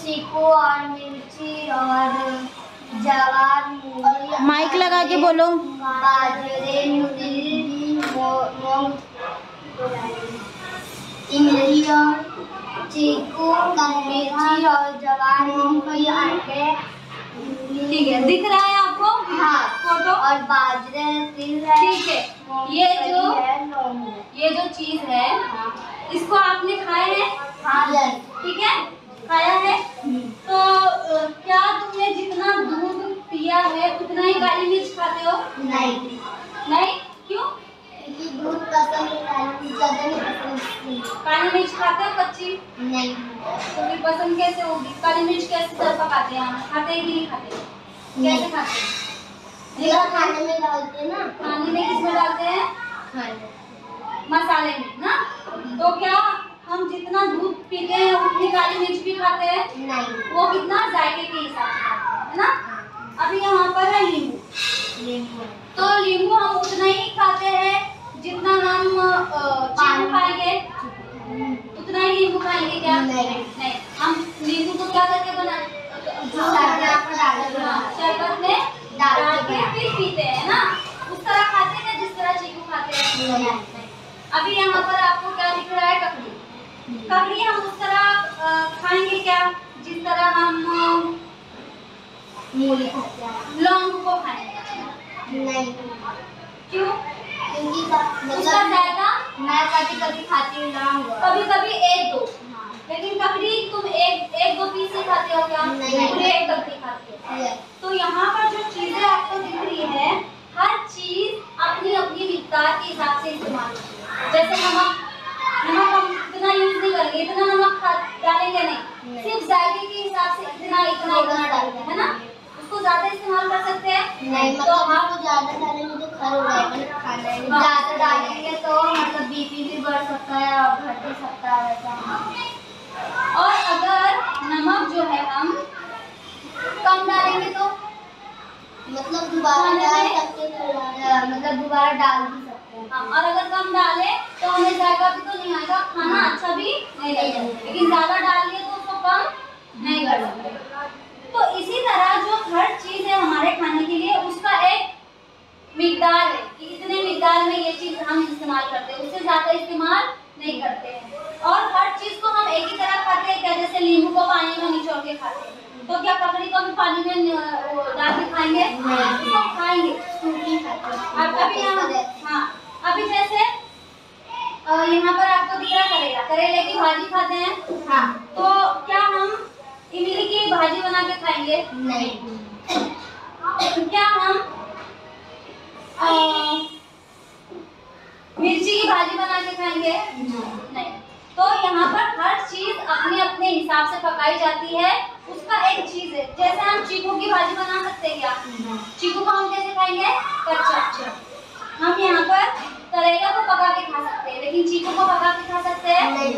चीकू और मिर्ची और जवार, माइक लगा के बोलो। बाजरे, इमली और चीकू, मिर्ची और जवार, मूंगफली, अंडे। ठीक है, दिख रहा है आपको? हाँ, फोटो। और बाजरे, तिल है। ठीक है, ये जो चीज है, इसको आपने खाए हैं? हाँ, ठीक है, खाया है। तो क्या तुमने जितना दूध पिया है उतना ही काली मिर्च खाते हो? नहीं। नहीं, क्यों? क्योंकि दूध पसंद है, ज्यादा नहीं पसंद। काली मिर्च खाते हो कच्ची? नहीं। तो फिर पसंद कैसे होगी? काली मिर्च कैसे सब पकाते हैं? खाते हैं कि नहीं खाते? कैसे खाते हैं? खाने में डालते हैं ना। खाने में किसमें डालते हैं? मसाले में ना। तो क्या हम जितना दूध पीते हैं उतनी काली मिर्च भी खाते हैं? नहीं। वो कितना जायके के हिसाब से खाते हैं, है ना। अभी यहाँ पर है नींबू। तो नींबू हम उतना ही खाते हैं जितना हम चीकू खाएंगे, उतना ही नींबू खाएंगे क्या? नहीं। हम नींबू को क्या करके शरबत में डाल के फिर पीते हैं ना, उस तरह खाते हैं जिस तरह चीकू खाते हैं? नहीं। अभी यहाँ पर आपको क्या दिख रहा है? ककड़ी। ककड़ी हम उस तरह खाएंगे क्या जिस तरह हम मूली लौंग को खाएंगे? नहीं। क्यों? क्योंकि उसका जायका मैं कभी खाती हूँ लौंग, कभी कभी एक दो, लेकिन ककड़ी तुम एक दो पीस ही खाते हो क्या? पूरे एक ककड़ी खाते हो। तो यहाँ पर जो चीजें आपको दिख रही है, हर चीज अपनी अपनी मिक़दार के हिसाब से इस्तेमाल होती है। जैसे नमक हम इतना यूज नहीं करेंगे, इतना नमक डालेंगे नहीं, सिर्फ जायके के हिसाब से इतना डालेंगे, है ना। उसको ज्यादा इस्तेमाल कर सकते हैं? नहीं। तो आपको ज्यादा डालेंगे तो खर हो जाएगा, खाना है। ज्यादा डालेंगे तो मतलब बीपी भी बढ़ सकता है और घट भी सकता है वैसा। और अगर नमक जो है हम कम डालेंगे तो मतलब दोबारा डाल सकते हैं, मतलब दोबारा डाल भी सकते हैं। हाँ, और अगर कम डाले तो हमें जायका भी तो नहीं आएगा, खाना अच्छा भी नहीं लगेगा। लेकिन ज्यादा डाल लिए तो उसको कम नहीं कर सकते। तो इसी तरह जो हर चीज है हमारे खाने के लिए, उसका एक मिक़दार है कि इतने मिक़दार में ये चीज हम इस्तेमाल करते हैं, उससे ज्यादा इस्तेमाल नहीं करते हैं। और हर चीज को हम एक ही तरह खाते हैं क्या? जैसे नींबू को पानी में निचोड़ के खाते हैं, तो क्या ककड़ी को भी पानी में डाल के खाएंगे? उसको खाएंगे। अभी जैसे यहाँ पर आपको दिख रहा करेला, करेले की भाजी खाते हैं। हाँ। तो क्या हम इमली की भाजी बना के खाएंगे? नहीं। क्या हम मिर्ची की भाजी बना के खाएंगे? नहीं। तो यहाँ पर हर चीज अपने अपने हिसाब से पकाई जाती है, उसका एक चीज है। जैसे हम चीकू की भाजी बना सकते हैं क्या? चीकू को हम कैसे खाएंगे? कच्चा। हम यहाँ पर करेला को पका के खा सकते हैं, लेकिन चीकू को पका के खा सकते हैं? नहीं।